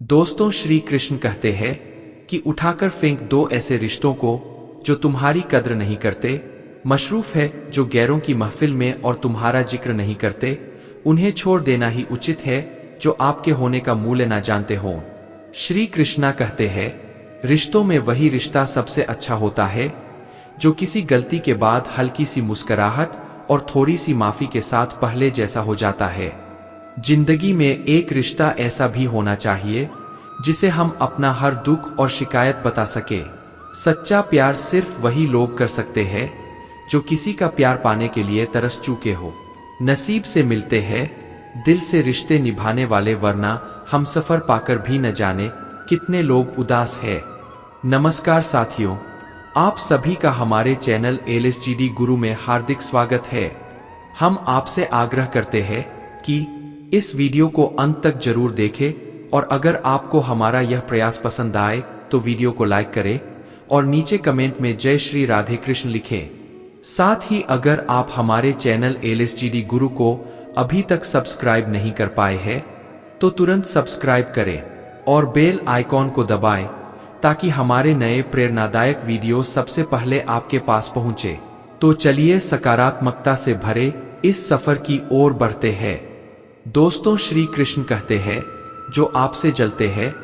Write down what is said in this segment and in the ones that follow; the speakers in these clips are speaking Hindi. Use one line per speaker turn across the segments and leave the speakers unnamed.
दोस्तों, श्री कृष्ण कहते हैं कि उठाकर फेंक दो ऐसे रिश्तों को जो तुम्हारी कद्र नहीं करते। मशरूफ है जो गैरों की महफिल में और तुम्हारा जिक्र नहीं करते। उन्हें छोड़ देना ही उचित है जो आपके होने का मूल्य ना जानते हों। श्री कृष्णा कहते हैं, रिश्तों में वही रिश्ता सबसे अच्छा होता है जो किसी गलती के बाद हल्की सी मुस्कुराहट और थोड़ी सी माफी के साथ पहले जैसा हो जाता है। जिंदगी में एक रिश्ता ऐसा भी होना चाहिए जिसे हम अपना हर दुख और शिकायत बता सके। सच्चा प्यार सिर्फ वही लोग कर सकते हैं जो किसी का प्यार पाने के लिए तरस चुके हो। नसीब से मिलते हैं दिल से रिश्ते निभाने वाले, वरना हम सफर पाकर भी न जाने कितने लोग उदास है। नमस्कार साथियों, आप सभी का हमारे चैनल LSGD गुरु में हार्दिक स्वागत है। हम आपसे आग्रह करते हैं कि इस वीडियो को अंत तक जरूर देखें और अगर आपको हमारा यह प्रयास पसंद आए तो वीडियो को लाइक करें और नीचे कमेंट में जय श्री राधे कृष्ण लिखें। साथ ही अगर आप हमारे चैनल LSGD गुरु को अभी तक सब्सक्राइब नहीं कर पाए हैं तो तुरंत सब्सक्राइब करें और बेल आइकॉन को दबाएं ताकि हमारे नए प्रेरणादायक वीडियो सबसे पहले आपके पास पहुंचे। तो चलिए सकारात्मकता से भरे इस सफर की ओर बढ़ते हैं। दोस्तों, श्री कृष्ण कहते हैं, जो आपसे जलते हैं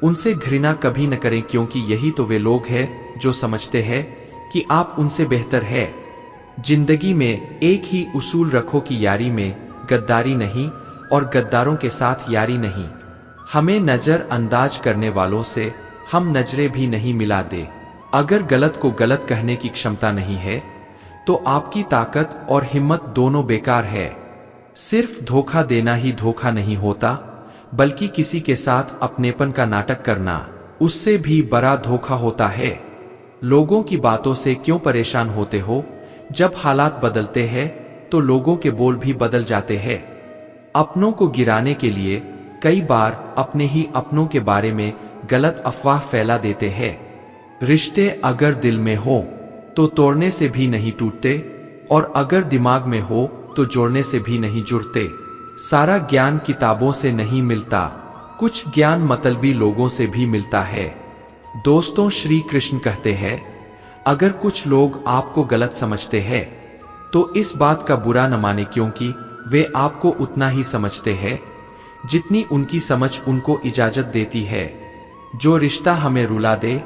उनसे घृणा कभी न करें, क्योंकि यही तो वे लोग हैं जो समझते हैं कि आप उनसे बेहतर है। जिंदगी में एक ही उसूल रखो कि यारी में गद्दारी नहीं और गद्दारों के साथ यारी नहीं। हमें नजर अंदाज करने वालों से हम नजरें भी नहीं मिला दे। अगर गलत को गलत कहने की क्षमता नहीं है तो आपकी ताकत और हिम्मत दोनों बेकार है। सिर्फ धोखा देना ही धोखा नहीं होता, बल्कि किसी के साथ अपनेपन का नाटक करना उससे भी बड़ा धोखा होता है। लोगों की बातों से क्यों परेशान होते हो? जब हालात बदलते हैं तो लोगों के बोल भी बदल जाते हैं। अपनों को गिराने के लिए कई बार अपने ही अपनों के बारे में गलत अफवाह फैला देते हैं। रिश्ते अगर दिल में हो तो तोड़ने से भी नहीं टूटते, और अगर दिमाग में हो तो जोड़ने से भी नहीं जुड़ते। सारा ज्ञान किताबों से नहीं मिलता, कुछ ज्ञान मतलबी लोगों से भी मिलता है। दोस्तों, श्री कृष्ण कहते हैं, अगर कुछ लोग आपको गलत समझते हैं तो इस बात का बुरा न माने, क्योंकि वे आपको उतना ही समझते हैं जितनी उनकी समझ उनको इजाजत देती है। जो रिश्ता हमें रुला दे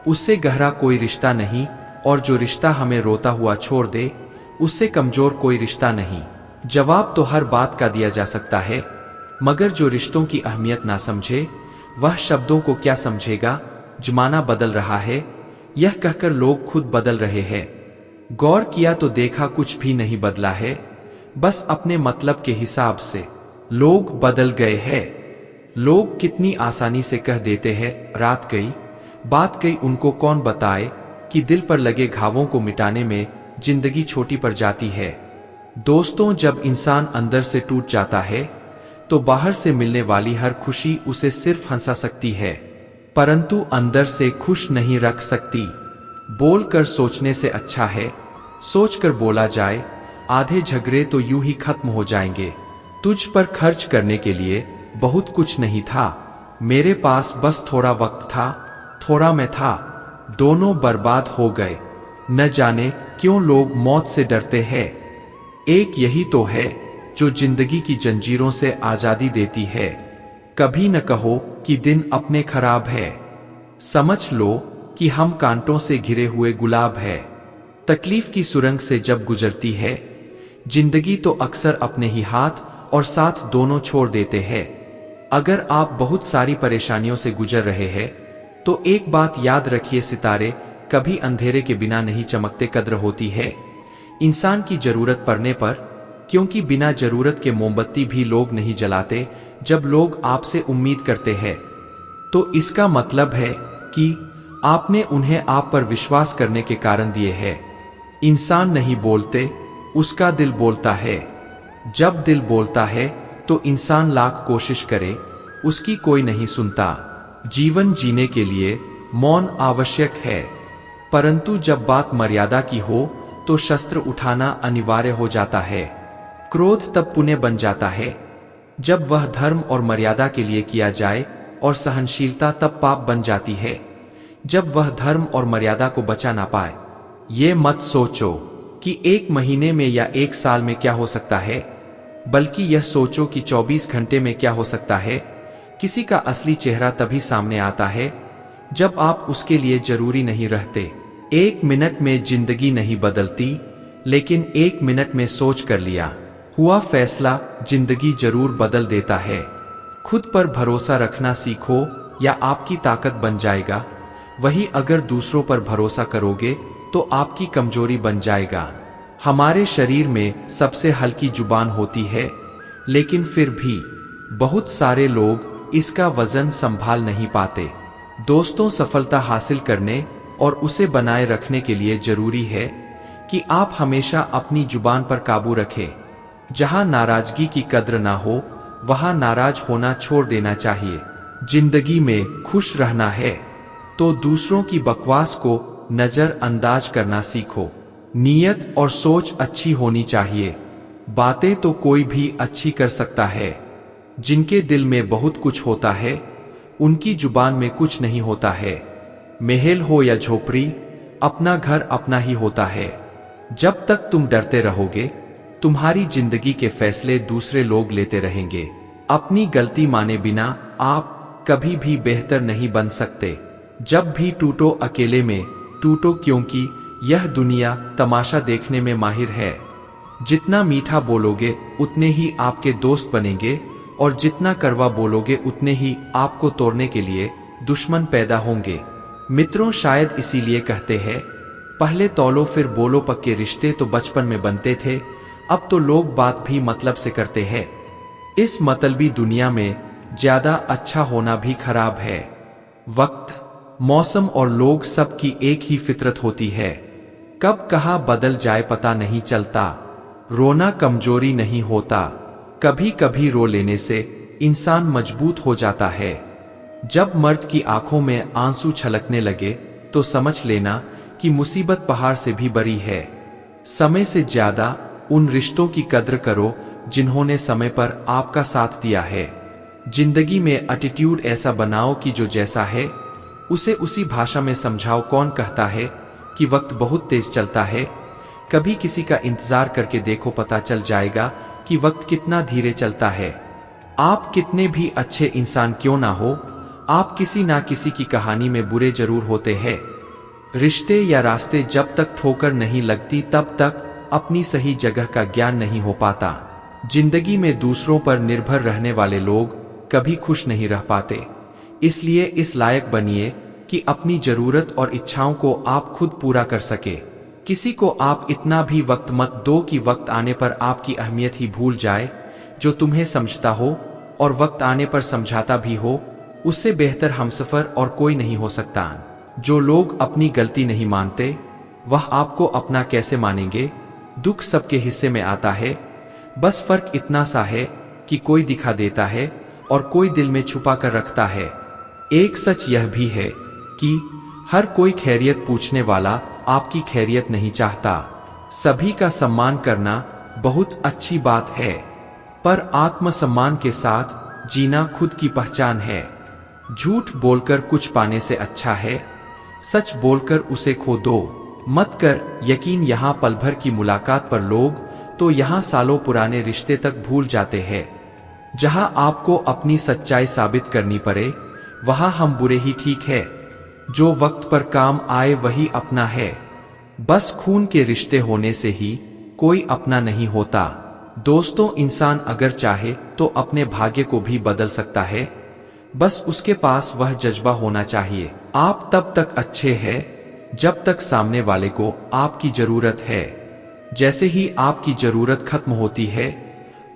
उससे गहरा कोई रिश्ता नहीं, और जो रिश्ता हमें रोता हुआ छोड़ दे उससे कमजोर कोई रिश्ता नहीं। जवाब तो हर बात का दिया जा सकता है, मगर जो रिश्तों की अहमियत ना समझे वह शब्दों को क्या समझेगा। जमाना बदल रहा है यह कहकर लोग खुद बदल रहे हैं। गौर किया तो देखा कुछ भी नहीं बदला है, बस अपने मतलब के हिसाब से लोग बदल गए हैं। लोग कितनी आसानी से कह देते हैं रात गई बात गई, उनको कौन बताए कि दिल पर लगे घावों को मिटाने में जिंदगी छोटी पड़ जाती है। दोस्तों, जब इंसान अंदर से टूट जाता है तो बाहर से मिलने वाली हर खुशी उसे सिर्फ हंसा सकती है, परंतु अंदर से खुश नहीं रख सकती। बोलकर सोचने से अच्छा है सोचकर बोला जाए। आधे झगड़े तो यूं ही खत्म हो जाएंगे। तुझ पर खर्च करने के लिए बहुत कुछ नहीं था, मेरे पास बस थोड़ा वक्त था, थोड़ा मैं था, दोनों बर्बाद हो गए। न जाने क्यों लोग मौत से डरते हैं। एक यही तो है जो जिंदगी की जंजीरों से आजादी देती है। कभी न कहो कि दिन अपने खराब है, समझ लो कि हम कांटों से घिरे हुए गुलाब है। तकलीफ की सुरंग से जब गुजरती है जिंदगी तो अक्सर अपने ही हाथ और साथ दोनों छोड़ देते हैं। अगर आप बहुत सारी परेशानियों से गुजर रहे हैं तो एक बात याद रखिए, सितारे कभी अंधेरे के बिना नहीं चमकते। कद्र होती है इंसान की जरूरत पड़ने पर, क्योंकि बिना जरूरत के मोमबत्ती भी लोग नहीं जलाते। जब लोग आपसे उम्मीद करते हैं तो इसका मतलब है कि आपने उन्हें आप पर विश्वास करने के कारण दिए हैं। इंसान नहीं बोलते, उसका दिल बोलता है। जब दिल बोलता है तो इंसान लाख कोशिश करे उसकी कोई नहीं सुनता। जीवन जीने के लिए मौन आवश्यक है, परंतु जब बात मर्यादा की हो तो शस्त्र उठाना अनिवार्य हो जाता है। क्रोध तब पुण्य बन जाता है जब वह धर्म और मर्यादा के लिए किया जाए और सहनशीलता तब पाप बन जाती है जब वह धर्म और मर्यादा को बचा ना पाए। ये मत सोचो कि 1 महीने में या 1 साल में क्या हो सकता है, बल्कि यह सोचो कि 24 घंटे में क्या हो सकता है। किसी का असली चेहरा तभी सामने आता है जब आप उसके लिए जरूरी नहीं रहते। 1 मिनट में जिंदगी नहीं बदलती, लेकिन 1 मिनट में सोच कर लिया हुआ फैसला जिंदगी जरूर बदल देता है। खुद पर भरोसा रखना सीखो या आपकी ताकत बन जाएगा। वही अगर दूसरों पर भरोसा करोगे तो आपकी कमजोरी बन जाएगा। हमारे शरीर में सबसे हल्की जुबान होती है, लेकिन फिर भी बहुत सारे लोग इसका वजन संभाल नहीं पाते। दोस्तों, सफलता हासिल करने और उसे बनाए रखने के लिए जरूरी है कि आप हमेशा अपनी जुबान पर काबू रखें। जहां नाराजगी की कद्र ना हो, वहां नाराज होना छोड़ देना चाहिए। जिंदगी में खुश रहना है तो दूसरों की बकवास को नजरअंदाज करना सीखो। नीयत और सोच अच्छी होनी चाहिए। बातें तो कोई भी अच्छी कर सकता है। जिनके दिल में बहुत कुछ होता है, उनकी जुबान में कुछ नहीं होता है। महल हो या झोपड़ी, अपना घर अपना ही होता है। जब तक तुम डरते रहोगे, तुम्हारी जिंदगी के फैसले दूसरे लोग लेते रहेंगे। अपनी गलती माने बिना आप कभी भी बेहतर नहीं बन सकते। जब भी टूटो, अकेले में टूटो, क्योंकि यह दुनिया तमाशा देखने में माहिर है। जितना मीठा बोलोगे उतने ही आपके दोस्त बनेंगे, और जितना कड़वा बोलोगे उतने ही आपको तोड़ने के लिए दुश्मन पैदा होंगे। मित्रों, शायद इसीलिए कहते हैं, पहले तौलो फिर बोलो। पक्के रिश्ते तो बचपन में बनते थे, अब तो लोग बात भी मतलब से करते हैं। इस मतलबी दुनिया में ज्यादा अच्छा होना भी खराब है। वक्त, मौसम और लोग सबकी एक ही फितरत होती है। कब कहाँ बदल जाए पता नहीं चलता। रोना कमजोरी नहीं होता, कभी कभी रो लेने से इंसान मजबूत हो जाता है। जब मर्द की आंखों में आंसू छलकने लगे तो समझ लेना कि मुसीबत पहाड़ से भी बड़ी है। समय से ज्यादा उन रिश्तों की कद्र करो जिन्होंने समय पर आपका साथ दिया है। जिंदगी में एटीट्यूड ऐसा बनाओ कि जो जैसा है उसे उसी भाषा में समझाओ। कौन कहता है कि वक्त बहुत तेज चलता है? कभी किसी का इंतजार करके देखो, पता चल जाएगा कि वक्त कितना धीरे चलता है। आप कितने भी अच्छे इंसान क्यों ना हो, आप किसी ना किसी की कहानी में बुरे जरूर होते हैं। रिश्ते या रास्ते जब तक ठोकर नहीं लगती तब तक अपनी सही जगह का ज्ञान नहीं हो पाता। जिंदगी में दूसरों पर निर्भर रहने वाले लोग कभी खुश नहीं रह पाते। इसलिए इस लायक बनिए कि अपनी जरूरत और इच्छाओं को आप खुद पूरा कर सके। किसी को आप इतना भी वक्त मत दो कि वक्त आने पर आपकी अहमियत ही भूल जाए। जो तुम्हें समझता हो और वक्त आने पर समझाता भी हो, उससे बेहतर हमसफर और कोई नहीं हो सकता। जो लोग अपनी गलती नहीं मानते, वह आपको अपना कैसे मानेंगे? दुख सबके हिस्से में आता है, बस फर्क इतना सा है कि कोई दिखा देता है और कोई दिल में छुपा कर रखता है। एक सच यह भी है कि हर कोई खैरियत पूछने वाला आपकी खैरियत नहीं चाहता। सभी का सम्मान करना बहुत अच्छी बात है, पर आत्मसम्मान के साथ जीना खुद की पहचान है। झूठ बोलकर कुछ पाने से अच्छा है सच बोलकर उसे खो दो। मत कर यकीन यहाँ पल भर की मुलाकात पर लोग तो यहाँ सालों पुराने रिश्ते तक भूल जाते हैं। जहाँ आपको अपनी सच्चाई साबित करनी पड़े, वहाँ हम बुरे ही ठीक है। जो वक्त पर काम आए वही अपना है। बस खून के रिश्ते होने से ही कोई अपना नहीं होता। दोस्तों, इंसान अगर चाहे तो अपने भाग्य को भी बदल सकता है, बस उसके पास वह जज्बा होना चाहिए। आप तब तक अच्छे हैं जब तक सामने वाले को आपकी जरूरत है। जैसे ही आपकी जरूरत खत्म होती है,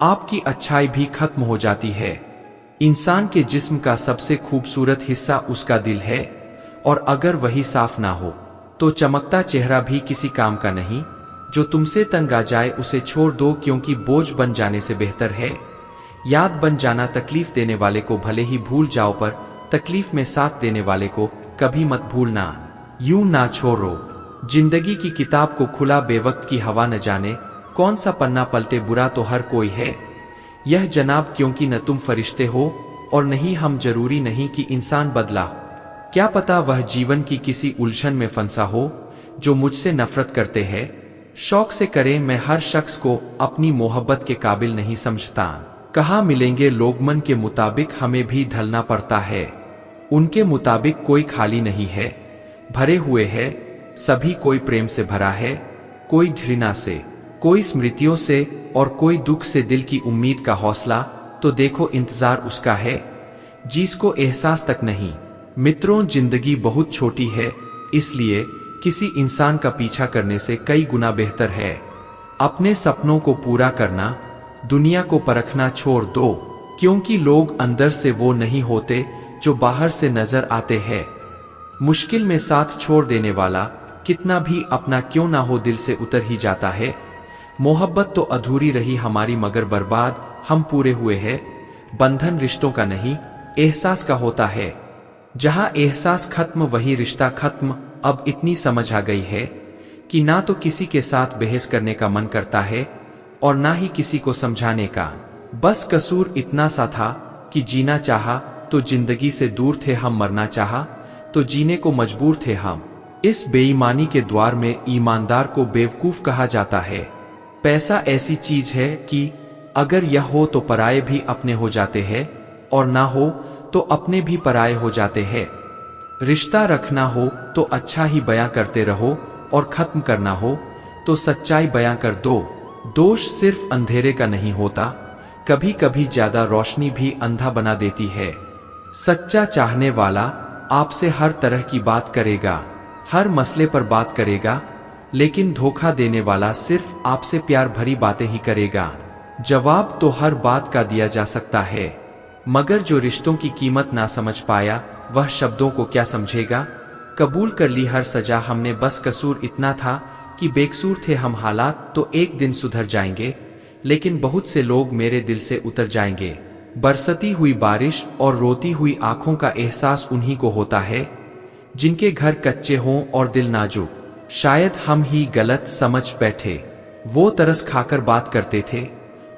आपकी अच्छाई भी खत्म हो जाती है। इंसान के जिस्म का सबसे खूबसूरत हिस्सा उसका दिल है, और अगर वही साफ ना हो तो चमकता चेहरा भी किसी काम का नहीं। जो तुमसे तंग आ जाए उसे छोड़ दो, क्योंकि बोझ बन जाने से बेहतर है याद बन जाना। तकलीफ देने वाले को भले ही भूल जाओ, पर तकलीफ में साथ देने वाले को कभी मत भूलना। यूं ना छोड़ो जिंदगी की किताब को खुला, बेवक्त की हवा न जाने कौन सा पन्ना पलटे। बुरा तो हर कोई है यह जनाब, क्योंकि न तुम फरिश्ते हो और नहीं हम जरूरी नहीं कि इंसान बदला। क्या पता वह जीवन की किसी उलझन में फंसा हो। जो मुझसे नफरत करते हैं शौक से करें, मैं हर शख्स को अपनी मोहब्बत के काबिल नहीं समझता। कहाँ मिलेंगे लोग, मन के मुताबिक हमें भी ढलना पड़ता है। उनके मुताबिक कोई खाली नहीं है, भरे हुए है सभी। कोई प्रेम से भरा है, कोई घृणा से, कोई स्मृतियों से और कोई दुख से। दिल की उम्मीद का हौसला तो देखो इंतजार उसका है जिसको एहसास तक नहीं। मित्रों, जिंदगी बहुत छोटी है, इसलिए किसी इंसान का पीछा करने से कई गुना बेहतर है अपने सपनों को पूरा करना। दुनिया को परखना छोड़ दो, क्योंकि लोग अंदर से वो नहीं होते जो बाहर से नजर आते हैं। मुश्किल में साथ छोड़ देने वाला कितना भी अपना क्यों ना हो दिल से उतर ही जाता है। मोहब्बत तो अधूरी रही हमारी, मगर बर्बाद हम पूरे हुए हैं। बंधन रिश्तों का नहीं एहसास का होता है। जहां एहसास खत्म वही रिश्ता खत्म। अब इतनी समझ आ गई है कि ना तो किसी के साथ बहस करने का मन करता है और ना ही किसी को समझाने का। बस कसूर इतना सा था कि जीना चाहा तो जिंदगी से दूर थे हम, मरना चाहा तो जीने को मजबूर थे हम। इस बेईमानी के द्वार में ईमानदार को बेवकूफ कहा जाता है। पैसा ऐसी चीज है कि अगर यह हो तो पराये भी अपने हो जाते हैं, और ना हो तो अपने भी पराये हो जाते हैं। रिश्ता रखना हो तो अच्छा ही बयां करते रहो, और खत्म करना हो तो सच्चाई बयां कर दो। दोष सिर्फ अंधेरे का नहीं होता, कभी कभी ज्यादा रोशनी भी अंधा बना देती है। सच्चा चाहने वाला आपसे हर तरह की बात करेगा, हर मसले पर बात करेगा, लेकिन धोखा देने वाला सिर्फ आपसे प्यार भरी बातें ही करेगा। जवाब तो हर बात का दिया जा सकता है, मगर जो रिश्तों की कीमत ना समझ पाया वह शब्दों को क्या समझेगा। कबूल कर ली हर सजा हमने, बस कसूर इतना था कि बेकसूर थे हम। हालात तो एक दिन सुधर जाएंगे, लेकिन बहुत से लोग मेरे दिल से उतर जाएंगे। बरसती हुई बारिश और रोती हुई आंखों का एहसास उन्हीं को होता है जिनके घर कच्चे हों और दिल नाजुक। शायद हम ही गलत समझ बैठे, वो तरस खाकर बात करते थे,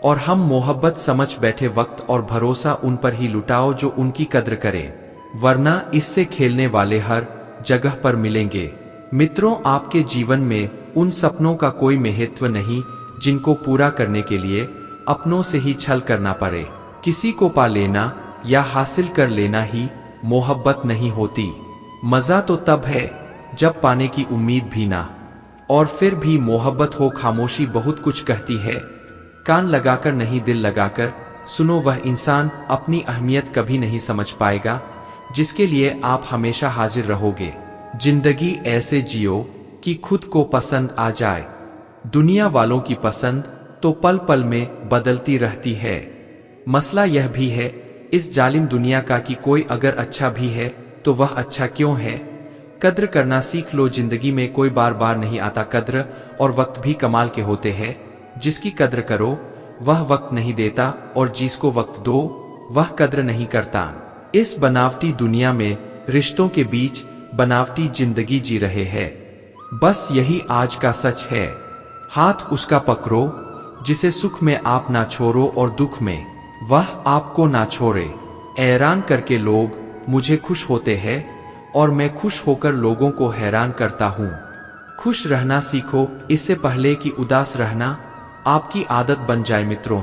और हम मोहब्बत समझ बैठे। वक्त और भरोसा उन पर ही लुटाओ जो उनकी कद्र करें, वरना इससे खेलने वाले हर जगह पर मिलेंगे। मित्रों, आपके जीवन में उन सपनों का कोई महत्व नहीं जिनको पूरा करने के लिए अपनों से ही छल करना पड़े। किसी को पा लेना या हासिल कर लेना ही मोहब्बत नहीं होती। मजा तो तब है जब पाने की उम्मीद भी ना, और फिर भी मोहब्बत हो। खामोशी बहुत कुछ कहती है, कान लगाकर नहीं दिल लगाकर सुनो। वह इंसान अपनी अहमियत कभी नहीं समझ पाएगा जिसके लिए आप हमेशा हाजिर रहोगे। जिंदगी ऐसे जियो कि खुद को पसंद आ जाए। दुनिया वालों की पसंद तो पल पल में बदलती रहती है। मसला यह भी है इस जालिम दुनिया का कि कोई अगर अच्छा भी है तो वह अच्छा क्यों है। कद्र करना सीख लो, जिंदगी में कोई बार बार नहीं आता। कद्र और वक्त भी कमाल के होते हैं। जिसकी कद्र करो वह वक्त नहीं देता, और जिसको वक्त दो वह कद्र नहीं करता। इस बनावटी दुनिया में रिश्तों के बीच बनावटी जिंदगी जी रहे हैं। बस यही आज का सच है। हाथ उसका पकड़ो जिसे सुख में आप ना छोड़ो, और दुख में वह आपको ना छोड़े। हैरान करके लोग मुझे खुश होते हैं, और मैं खुश होकर लोगों को हैरान करता हूँ। खुश रहना सीखो इससे पहले कि उदास रहना आपकी आदत बन जाए। मित्रों,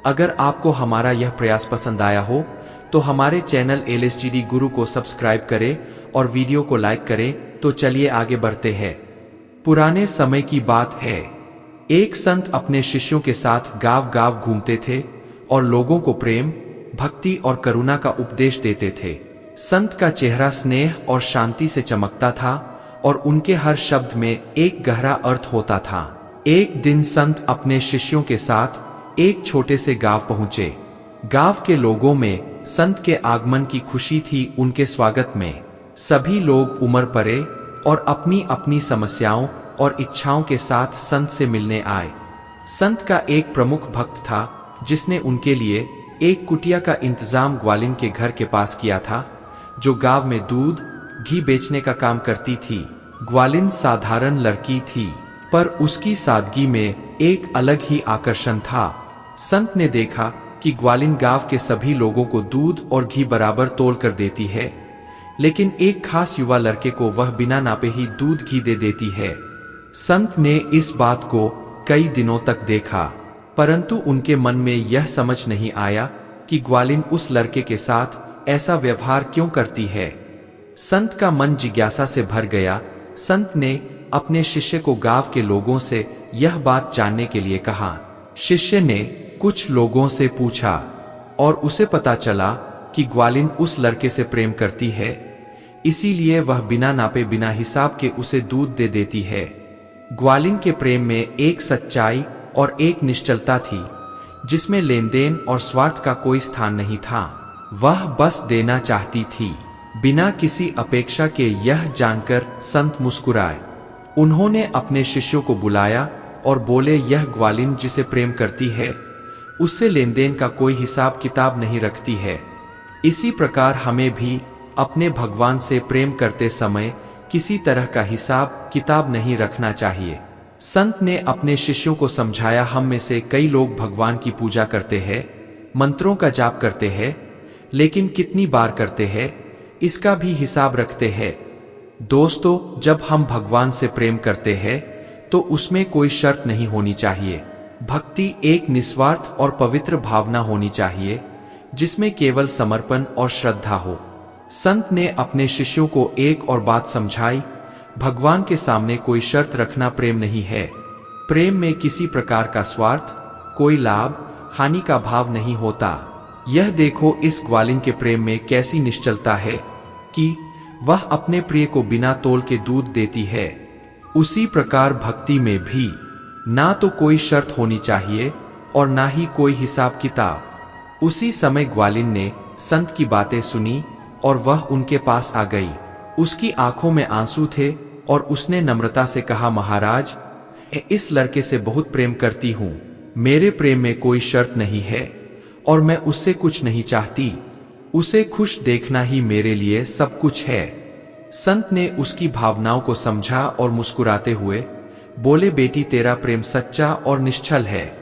अगर आपको हमारा यह प्रयास पसंद आया हो तो हमारे चैनल LSGD गुरु को सब्सक्राइब करें और वीडियो को लाइक करें। तो चलिए आगे बढ़ते हैं। पुराने समय की बात है, एक संत अपने शिष्यों के साथ गांव गांव घूमते थे और लोगों को प्रेम, भक्ति और करुणा का उपदेश देते थे। संत का चेहरा स्नेह और शांति से चमकता था, और उनके हर शब्द में एक गहरा अर्थ होता था। एक दिन संत अपने शिष्यों के साथ एक छोटे से गांव पहुंचे। गांव के लोगों में संत के आगमन की खुशी थी। उनके स्वागत में सभी लोग उम्र पड़े और अपनी अपनी समस्याओं और इच्छाओं के साथ संत से मिलने आए। संत का एक प्रमुख भक्त था जिसने उनके लिए एक कुटिया का इंतजाम ग्वालिन के घर के पास किया था, जो गांव में दूध घी बेचने का काम करती थी। ग्वालिन साधारण लड़की थी, पर उसकी सादगी में एक अलग ही आकर्षण था। संत ने देखा कि ग्वालिन गांव के सभी लोगों को दूध और घी बराबर तोल कर देती है, लेकिन एक खास युवा लड़के को वह बिना नापे ही दूध घी दे देती है। संत ने इस बात को कई दिनों तक देखा, परंतु उनके मन में यह समझ नहीं आया कि ग्वालिन उस लड़के के साथ ऐसा व्यवहार क्यों करती है। संत का मन जिज्ञासा से भर गया। संत ने अपने शिष्य को गांव के लोगों से यह बात जानने के लिए कहा। शिष्य ने कुछ लोगों से पूछा और उसे पता चला कि ग्वालिन उस लड़के से प्रेम करती है, इसीलिए वह बिना नापे बिना हिसाब के उसे दूध दे देती है। ग्वालिन के प्रेम में एक सच्चाई और एक निश्चलता थी, जिसमें लेन देन और स्वार्थ का कोई स्थान नहीं था। वह बस देना चाहती थी, बिना किसी अपेक्षा के। यह जानकर संत मुस्कुराए। उन्होंने अपने शिष्यों को बुलाया और बोले, यह ग्वालिन जिसे प्रेम करती है, उससे लेन देन का कोई हिसाब किताब नहीं रखती है। इसी प्रकार हमें भी अपने भगवान से प्रेम करते समय किसी तरह का हिसाब किताब नहीं रखना चाहिए। संत ने अपने शिष्यों को समझाया, हम में से कई लोग भगवान की पूजा करते हैं, मंत्रों का जाप करते हैं, लेकिन कितनी बार करते हैं इसका भी हिसाब रखते हैं। दोस्तों, जब हम भगवान से प्रेम करते हैं तो उसमें कोई शर्त नहीं होनी चाहिए। भक्ति एक निस्वार्थ और पवित्र भावना होनी चाहिए, जिसमें केवल समर्पण और श्रद्धा हो। संत ने अपने शिष्यों को एक और बात समझाई, भगवान के सामने कोई शर्त रखना प्रेम नहीं है। प्रेम में किसी प्रकार का स्वार्थ, कोई लाभ हानि का भाव नहीं होता। यह देखो इस ग्वालिन के प्रेम में कैसी निश्चलता है कि वह अपने प्रिय को बिना तोल के दूध देती है। उसी प्रकार भक्ति में भी ना तो कोई शर्त होनी चाहिए और ना ही कोई हिसाब किताब। उसी समय ग्वालिन ने संत की बातें सुनी और वह उनके पास आ गई। उसकी आंखों में आंसू थे और उसने नम्रता से कहा, महाराज, इस लड़के से बहुत प्रेम करती हूँ। मेरे प्रेम में कोई शर्त नहीं है और मैं उससे कुछ नहीं चाहती। उसे खुश देखना ही मेरे लिए सब कुछ है। संत ने उसकी भावनाओं को समझा और मुस्कुराते हुए बोले, बेटी, तेरा प्रेम सच्चा और निश्चल है।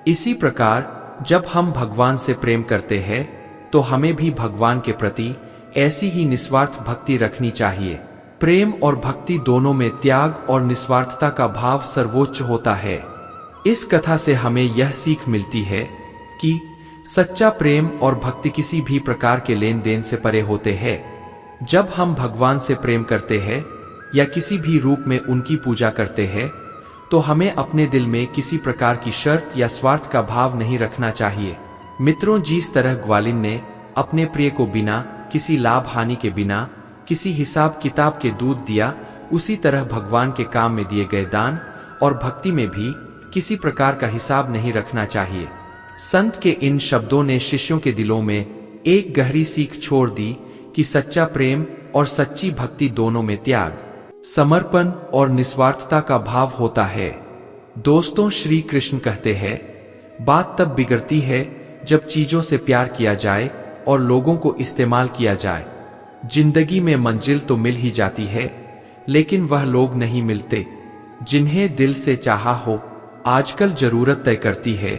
इसी प्रकार जब हम भगवान से प्रेम करते हैं तो हमें भी भगवान के प्रति ऐसी ही निस्वार्थ भक्ति रखनी चाहिए। प्रेम और भक्ति दोनों में त्याग और निस्वार्थता का भाव सर्वोच्च होता है। इस कथा से हमें यह सीख मिलती है कि सच्चा प्रेम और भक्ति किसी भी प्रकार के लेन देन से परे होते हैं। जब हम भगवान से प्रेम करते हैं या किसी भी रूप में उनकी पूजा करते हैं तो हमें अपने दिल में किसी प्रकार की शर्त या स्वार्थ का भाव नहीं रखना चाहिए। मित्रों, जिस तरह ग्वालिन ने अपने प्रिय को बिना किसी लाभ हानि के, बिना किसी हिसाब किताब के दूध दिया, उसी तरह भगवान के काम में दिए गए दान और भक्ति में भी किसी प्रकार का हिसाब नहीं रखना चाहिए। संत के इन शब्दों ने शिष्यों के दिलों में एक गहरी सीख छोड़ दी कि सच्चा प्रेम और सच्ची भक्ति दोनों में त्याग, समर्पण और निस्वार्थता का भाव होता है। दोस्तों, श्री कृष्ण कहते हैं, बात तब बिगड़ती है जब चीजों से प्यार किया जाए और लोगों को इस्तेमाल किया जाए। जिंदगी में मंजिल तो मिल ही जाती है, लेकिन वह लोग नहीं मिलते जिन्हें दिल से चाहा हो। आजकल जरूरत तय करती है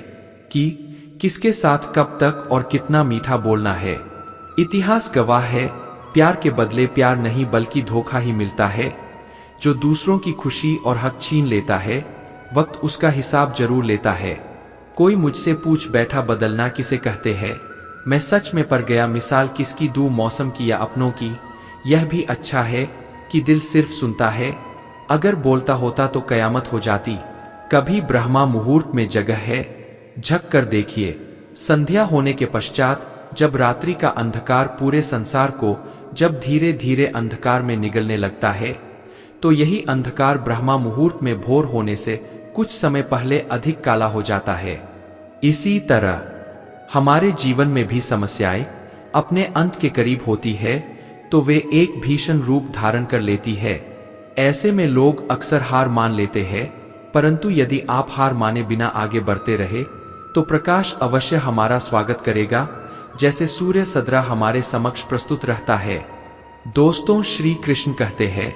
कि किसके साथ कब तक और कितना मीठा बोलना है। इतिहास गवाह है, प्यार के बदले प्यार नहीं बल्कि धोखा ही मिलता है। जो दूसरों की खुशी और हक छीन लेता है, वक्त उसका हिसाब जरूर लेता है। कोई मुझसे पूछ बैठा, बदलना किसे कहते हैं? मैं सच में पड़ गया, मिसाल किसकी दूं, मौसम की या अपनों की। यह भी अच्छा है कि दिल सिर्फ सुनता है, अगर बोलता होता तो कयामत हो जाती। कभी ब्रह्मा मुहूर्त में जगह है, झक कर देखिए। संध्या होने के पश्चात जब रात्रि का अंधकार पूरे संसार को जब धीरे धीरे अंधकार में निगलने लगता है, तो यही अंधकार ब्रह्मा मुहूर्त में भोर होने से कुछ समय पहले अधिक काला हो जाता है। इसी तरह हमारे जीवन में भी समस्याएं अपने अंत के करीब होती है तो वे एक भीषण रूप धारण कर लेती है। ऐसे में लोग अक्सर हार मान लेते हैं, परंतु यदि आप हार माने बिना आगे बढ़ते रहे तो प्रकाश अवश्य हमारा स्वागत करेगा, जैसे सूर्य सदरा हमारे समक्ष प्रस्तुत रहता है। दोस्तों, श्री कृष्ण कहते हैं,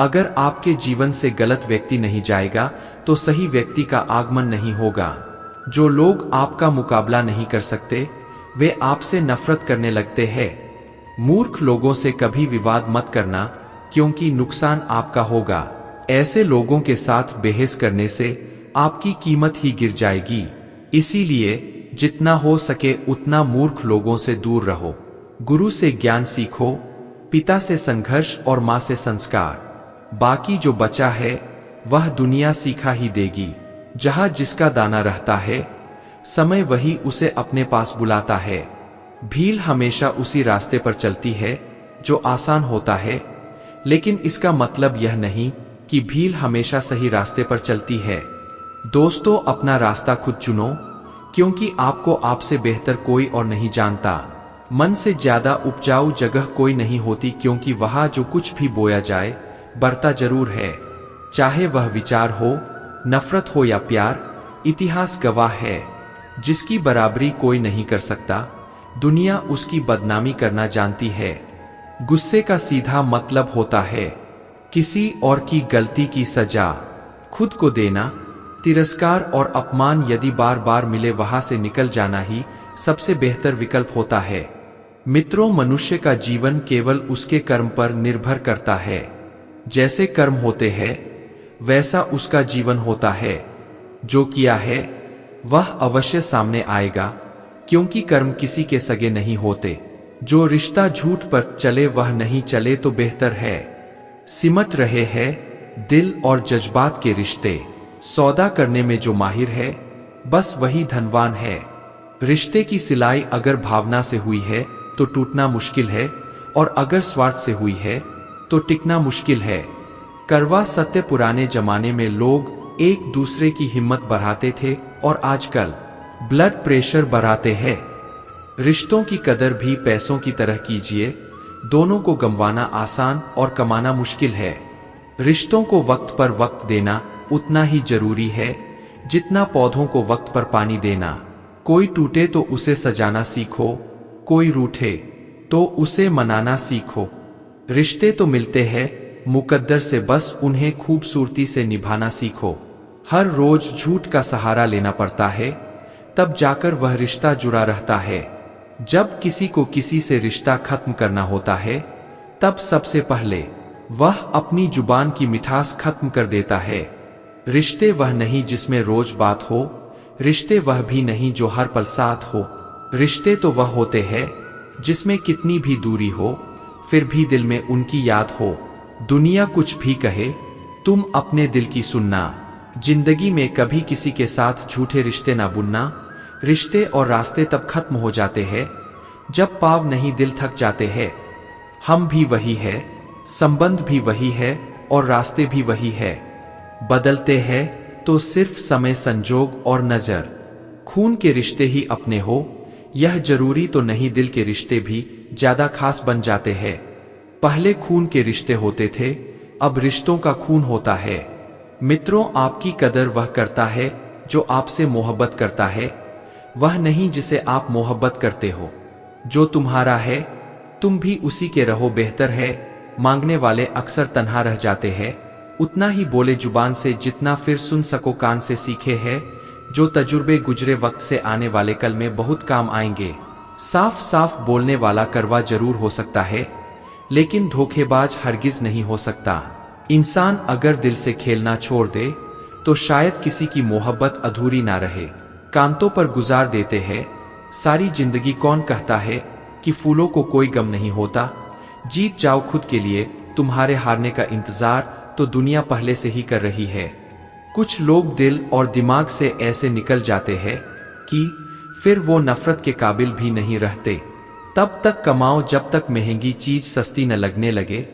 अगर आपके जीवन से गलत व्यक्ति नहीं जाएगा तो सही व्यक्ति का आगमन नहीं होगा। जो लोग आपका मुकाबला नहीं कर सकते वे आपसे नफरत करने लगते हैं। मूर्ख लोगों से कभी विवाद मत करना, क्योंकि नुकसान आपका होगा। ऐसे लोगों के साथ बहस करने से आपकी कीमत ही गिर जाएगी। इसीलिए जितना हो सके उतना मूर्ख लोगों से दूर रहो। गुरु से ज्ञान सीखो, पिता से संघर्ष और माँ से संस्कार। बाकी जो बचा है वह दुनिया सीखा ही देगी। जहाँ जिसका दाना रहता है, समय वही उसे अपने पास बुलाता है। भील हमेशा उसी रास्ते पर चलती है जो आसान होता है, लेकिन इसका मतलब यह नहीं कि भील हमेशा सही रास्ते पर चलती है। दोस्तों, अपना रास्ता खुद चुनो, क्योंकि आपको आपसे बेहतर कोई और नहीं जानता। मन से ज्यादा उपजाऊ जगह कोई नहीं होती, क्योंकि वहां जो कुछ भी बोया जाए बढ़ता जरूर है। चाहे वह विचार हो, नफरत हो या प्यार, इतिहास गवाह है। जिसकी बराबरी कोई नहीं कर सकता, दुनिया उसकी बदनामी करना जानती है। गुस्से का सीधा मतलब होता है किसी और की गलती की सजा खुद को देना। तिरस्कार और अपमान यदि बार बार मिले, वहां से निकल जाना ही सबसे बेहतर विकल्प होता है। मित्रों, मनुष्य का जीवन केवल उसके कर्म पर निर्भर करता है। जैसे कर्म होते हैं वैसा उसका जीवन होता है। जो किया है वह अवश्य सामने आएगा, क्योंकि कर्म किसी के सगे नहीं होते। जो रिश्ता झूठ पर चले वह नहीं चले तो बेहतर है। सिमट रहे हैं दिल और जज्बात के रिश्ते। सौदा करने में जो माहिर है बस वही धनवान है। रिश्ते की सिलाई अगर भावना से हुई है तो टूटना मुश्किल है, और अगर स्वार्थ से हुई है तो टिकना मुश्किल है। करवा सत्य, पुराने जमाने में लोग एक दूसरे की हिम्मत बढ़ाते थे और आजकल ब्लड प्रेशर बढ़ाते हैं। रिश्तों की कदर भी पैसों की तरह कीजिए। दोनों को गंवाना आसान और कमाना मुश्किल है। रिश्तों को वक्त पर वक्त देना उतना ही जरूरी है जितना पौधों को वक्त पर पानी देना। कोई टूटे तो उसे सजाना सीखो, कोई रूठे तो उसे मनाना सीखो। रिश्ते तो मिलते हैं मुकद्दर से, बस उन्हें खूबसूरती से निभाना सीखो। हर रोज झूठ का सहारा लेना पड़ता है, तब जाकर वह रिश्ता जुड़ा रहता है। जब किसी को किसी से रिश्ता खत्म करना होता है, तब सबसे पहले वह अपनी जुबान की मिठास खत्म कर देता है। रिश्ते वह नहीं जिसमें रोज बात हो, रिश्ते वह भी नहीं जो हर पल साथ हो। रिश्ते तो वह होते हैं जिसमें कितनी भी दूरी हो, फिर भी दिल में उनकी याद हो। दुनिया कुछ भी कहे, तुम अपने दिल की सुनना। जिंदगी में कभी किसी के साथ झूठे रिश्ते ना बुनना। रिश्ते और रास्ते तब खत्म हो जाते हैं जब पाव नहीं दिल थक जाते हैं। हम भी वही है, संबंध भी वही है और रास्ते भी वही है। बदलते हैं तो सिर्फ समय, संजोग और नजर। खून के रिश्ते ही अपने हो यह जरूरी तो नहीं, दिल के रिश्ते भी ज्यादा खास बन जाते हैं। पहले खून के रिश्ते होते थे, अब रिश्तों का खून होता है। मित्रों, आपकी कदर वह करता है जो आपसे मोहब्बत करता है, वह नहीं जिसे आप मोहब्बत करते हो। जो तुम्हारा है तुम भी उसी के रहो, बेहतर है। मांगने वाले अक्सर तन्हा रह जाते हैं। उतना ही बोले जुबान से जितना फिर सुन सको कान से। सीखे हैं जो तजुर्बे गुजरे वक्त से, आने वाले कल में बहुत काम आएंगे। साफ साफ बोलने वाला करवा जरूर हो सकता है, लेकिन धोखेबाज हरगिज नहीं हो सकता। इंसान अगर दिल से खेलना छोड़ दे तो शायद किसी की मोहब्बत अधूरी ना रहे। कांतों पर गुजार देते हैं सारी जिंदगी। कौन कहता है कि फूलों को कोई गम नहीं होता। जीत जाओ खुद के लिए, तुम्हारे हारने का इंतजार तो दुनिया पहले से ही कर रही है। कुछ लोग दिल और दिमाग से ऐसे निकल जाते हैं कि फिर वो नफरत के काबिल भी नहीं रहते। तब तक कमाओ जब तक महंगी चीज सस्ती न लगने लगे,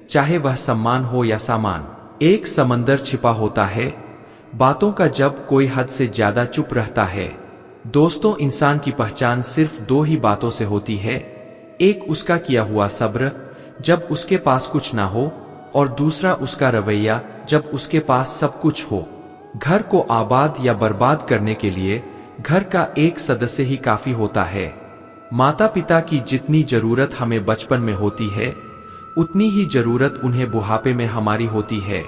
चाहे वह सम्मान हो या सामान। एक समंदर छिपा होता है बातों का जब कोई हद से ज्यादा चुप रहता है। दोस्तों, इंसान की पहचान सिर्फ दो ही बातों से होती है। एक उसका किया हुआ सब्र जब उसके पास कुछ ना हो, और दूसरा उसका रवैया जब उसके पास सब कुछ हो। घर को आबाद या बर्बाद करने के लिए घर का एक सदस्य ही काफी होता है। माता पिता की जितनी जरूरत हमें बचपन में होती है, उतनी ही जरूरत उन्हें बुढ़ापे में हमारी होती है।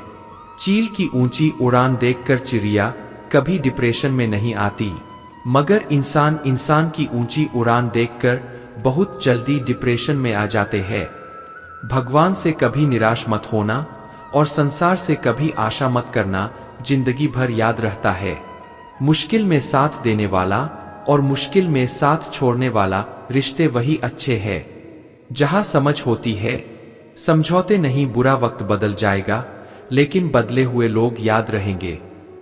चील की ऊंची उड़ान देखकर चिड़िया कभी डिप्रेशन में नहीं आती। मगर इंसान इंसान की ऊंची उड़ान देखकर बहुत जल्दी डिप्रेशन में आ जाते हैं। भगवान से कभी निराश मत होना और संसार से कभी आशा मत करना, जिंदगी भर याद रहता है। मुश्किल में साथ देने वाला और मुश्किल में साथ छोड़ने वाला रिश्ते वही अच्छे हैं। जहां समझ होती है, समझौते नहीं। बुरा वक्त बदल जाएगा लेकिन बदले हुए लोग याद रहेंगे।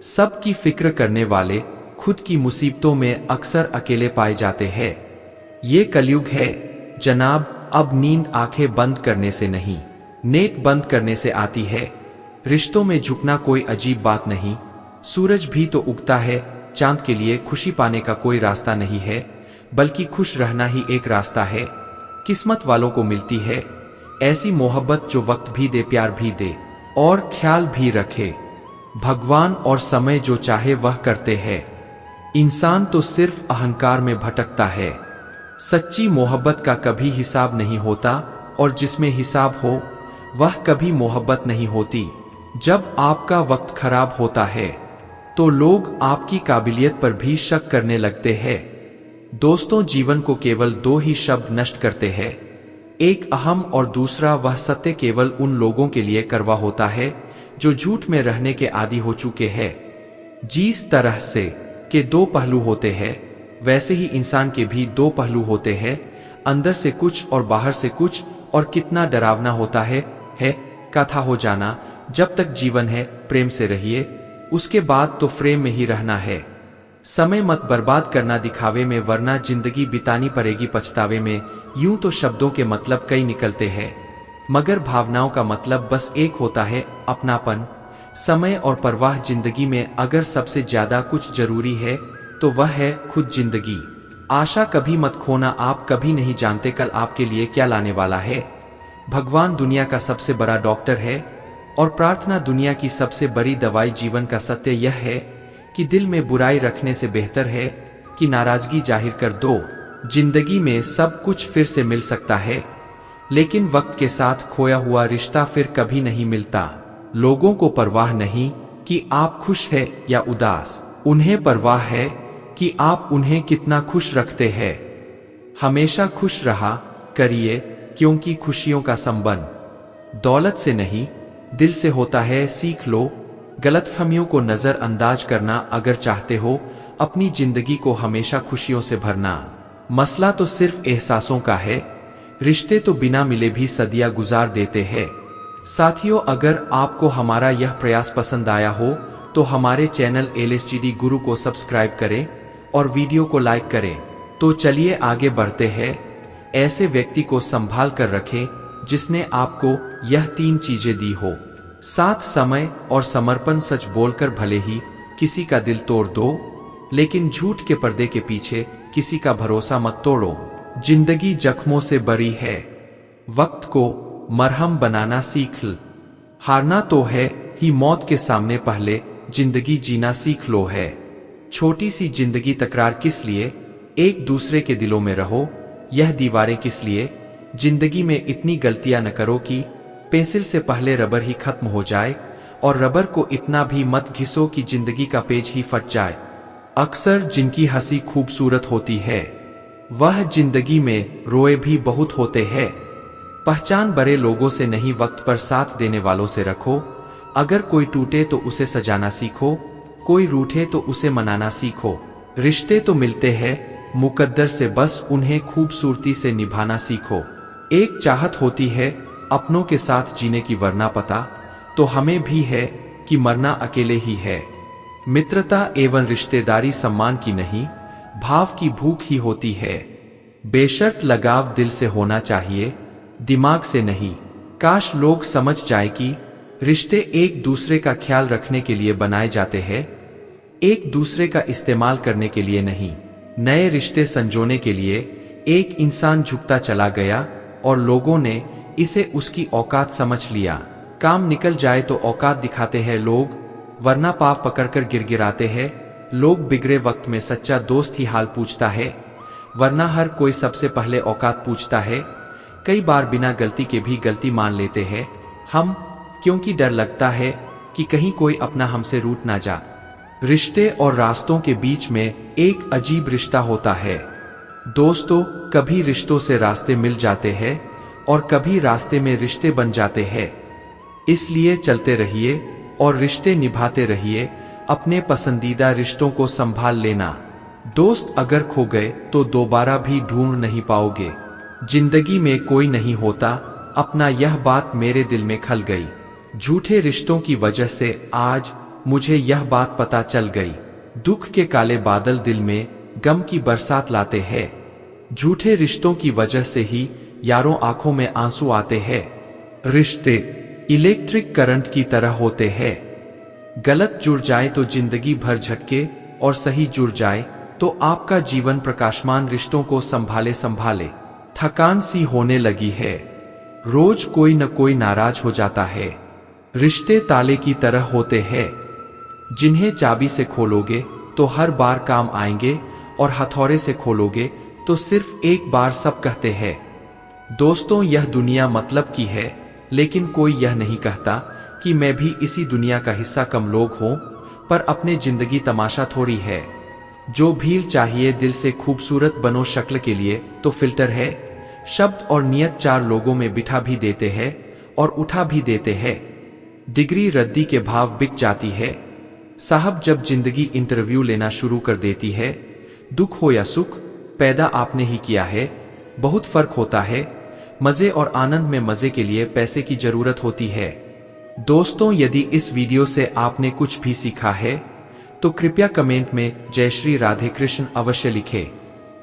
सबकी फिक्र करने वाले खुद की मुसीबतों में अक्सर अकेले पाए जाते हैं। ये कलयुग है जनाब। अब नींद आंखें बंद करने से नहीं, नेट बंद करने से आती है। रिश्तों में झुकना कोई अजीब बात नहीं। सूरज भी तो उगता है। चांद के लिए खुशी पाने का कोई रास्ता नहीं है, बल्कि खुश रहना ही एक रास्ता है। किस्मत वालों को मिलती है ऐसी मोहब्बत जो वक्त भी दे, प्यार भी दे और ख्याल भी रखे। भगवान और समय जो चाहे वह करते हैं। इंसान तो सिर्फ अहंकार में भटकता है। सच्ची मोहब्बत का कभी हिसाब नहीं होता और जिसमें हिसाब हो वह कभी मोहब्बत नहीं होती। जब आपका वक्त खराब होता है तो लोग आपकी काबिलियत पर भी शक करने लगते हैं। दोस्तों, जीवन को केवल दो ही शब्द नष्ट करते हैं, एक अहम और दूसरा वह सत्य। केवल उन लोगों के लिए करवा होता है जो झूठ में रहने के आदी हो चुके हैं। जिस तरह से के दो पहलू होते हैं, वैसे ही इंसान के भी दो पहलू होते हैं, अंदर से कुछ और बाहर से कुछ। और कितना डरावना होता है कथा हो जाना। जब तक जीवन है प्रेम से रहिए, उसके बाद तो फ्रेम में ही रहना है। समय मत बर्बाद करना दिखावे में, वरना जिंदगी बितानी पड़ेगी पछतावे में। यूं तो शब्दों के मतलब कई निकलते हैं, मगर भावनाओं का मतलब बस एक होता है, अपनापन। समय और परवाह। जिंदगी में अगर सबसे ज्यादा कुछ जरूरी है तो वह है खुद जिंदगी। आशा कभी मत खोना, आप कभी नहीं जानते कल आपके लिए क्या लाने वाला है। भगवान दुनिया का सबसे बड़ा डॉक्टर है और प्रार्थना दुनिया की सबसे बड़ी दवाई। जीवन का सत्य यह है कि दिल में बुराई रखने से बेहतर है कि नाराजगी जाहिर कर दो। जिंदगी में सब कुछ फिर से मिल सकता है, लेकिन वक्त के साथ खोया हुआ रिश्ता फिर कभी नहीं मिलता। लोगों को परवाह नहीं कि आप खुश हैं या उदास, उन्हें परवाह है कि आप उन्हें कितना खुश रखते हैं। हमेशा खुश रहा करिए, क्योंकि खुशियों का संबंध दौलत से नहीं दिल से होता है। सीख लो गलतफहमियों को नजरअंदाज करना अगर चाहते हो अपनी जिंदगी को हमेशा खुशियों से भरना। मसला तो सिर्फ एहसासों का है। रिश्ते तो बिना मिले भी सदियां गुजार देते हैं। साथियों, अगर आपको हमारा यह प्रयास पसंद आया हो तो हमारे चैनल LSTD गुरु को सब्सक्राइब करें और वीडियो को लाइक करें। तो चलिए आगे बढ़ते हैं। ऐसे व्यक्ति को संभाल कर रखें जिसने आपको यह 3 चीजें दी हो, साथ, समय और समर्पण। सच बोलकर भले ही किसी का दिल तोड़ दो, लेकिन झूठ के पर्दे के पीछे किसी का भरोसा मत तोड़ो। जिंदगी जख्मों से बरी है, वक्त को मरहम बनाना सीख ल। हारना तो है ही मौत के सामने, पहले जिंदगी जीना सीख लो है। छोटी सी जिंदगी, तकरार किस लिए, एक दूसरे के दिलों में रहो। यह दीवारें किस लिए, जिंदगी में इतनी गलतियां न करो कि पेंसिल से पहले रबर ही खत्म हो जाए, और रबर को इतना भी मत घिसो कि जिंदगी का पेज ही फट जाए। अक्सर जिनकी हंसी खूबसूरत होती है वह जिंदगी में रोए भी बहुत होते हैं। पहचान बड़े लोगों से नहीं, वक्त पर साथ देने वालों से रखो। अगर कोई टूटे तो उसे सजाना सीखो, कोई रूठे तो उसे मनाना सीखो। रिश्ते तो मिलते हैं मुकद्दर से, बस उन्हें खूबसूरती से निभाना सीखो। एक चाहत होती है अपनों के साथ जीने की, वरना पता तो हमें भी है कि मरना अकेले ही है। मित्रता एवं रिश्तेदारी सम्मान की नहीं, भाव की भूख ही होती है। बेशर्त लगाव दिल से होना चाहिए, दिमाग से नहीं। काश लोग समझ जाए कि रिश्ते एक दूसरे का ख्याल रखने के लिए बनाए जाते हैं, एक दूसरे का इस्तेमाल करने के लिए नहीं। नए रिश्ते संजोने के लिए एक इंसान झुकता चला गया और लोगों ने इसे उसकी औकात समझ लिया। काम निकल जाए तो औकात दिखाते हैं लोग, वरना पाव पकड़कर गिड़गिड़ाते हैं लोग। बिगड़े वक्त में सच्चा दोस्त ही हाल पूछता है, वरना हर कोई सबसे पहले औकात पूछता है। कई बार बिना गलती के भी गलती मान लेते हैं हम, क्योंकि डर लगता है कि कहीं कोई अपना हमसे रूठ ना जा। रिश्ते और रास्तों के बीच में एक अजीब रिश्ता होता है। दोस्तों, कभी रिश्तों से रास्ते मिल जाते हैं और कभी रास्ते में रिश्ते बन जाते हैं। इसलिए चलते रहिए और रिश्ते निभाते रहिए। अपने पसंदीदा रिश्तों को संभाल लेना। दोस्त अगर खो गए तो दोबारा भी ढूंढ नहीं पाओगे। जिंदगी में कोई नहीं होता अपना, यह बात मेरे दिल में खल गई। झूठे रिश्तों की वजह से आज मुझे यह बात पता चल गई। दुख के काले बादल दिल में गम की बरसात लाते हैं। झूठे रिश्तों की वजह से ही यारों आंखों में आंसू आते हैं। रिश्ते इलेक्ट्रिक करंट की तरह होते हैं। गलत जुड़ जाए तो जिंदगी भर झटके, और सही जुड़ जाए तो आपका जीवन प्रकाशमान। रिश्तों को संभाले संभाले थकान सी होने लगी है। रोज कोई न कोई नाराज हो जाता है। रिश्ते ताले की तरह होते हैं, जिन्हें चाबी से खोलोगे तो हर बार काम आएंगे, और हथौड़े से खोलोगे तो सिर्फ एक बार सब कहते हैं। दोस्तों, यह दुनिया मतलब की है, लेकिन कोई यह नहीं कहता कि मैं भी इसी दुनिया का हिस्सा। कम लोग हों पर अपने जिंदगी तमाशा थोड़ी है। जो भील चाहिए दिल से खूबसूरत बनो शक्ल के लिए तो फिल्टर है। शब्द और नियत चार लोगों में बिठा भी देते हैं और उठा भी देते हैं। डिग्री रद्दी के भाव बिक जाती है। साहब, जब जिंदगी इंटरव्यू लेना शुरू कर देती है, दुख हो या सुख पैदा आपने ही किया है। बहुत फर्क होता है। मजे और आनंद में मजे के लिए पैसे की जरूरत होती है। दोस्तों, यदि इस वीडियो से आपने कुछ भी सीखा है तो कृपया कमेंट में जय श्री राधे कृष्ण अवश्य लिखें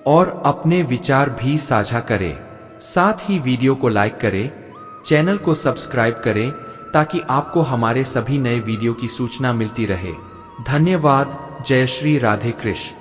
और अपने विचार भी साझा करें। साथ ही वीडियो को लाइक करें, चैनल को सब्सक्राइब करें ताकि आपको हमारे सभी नए वीडियो की सूचना मिलती रहे। धन्यवाद। जय श्री राधे कृष्ण।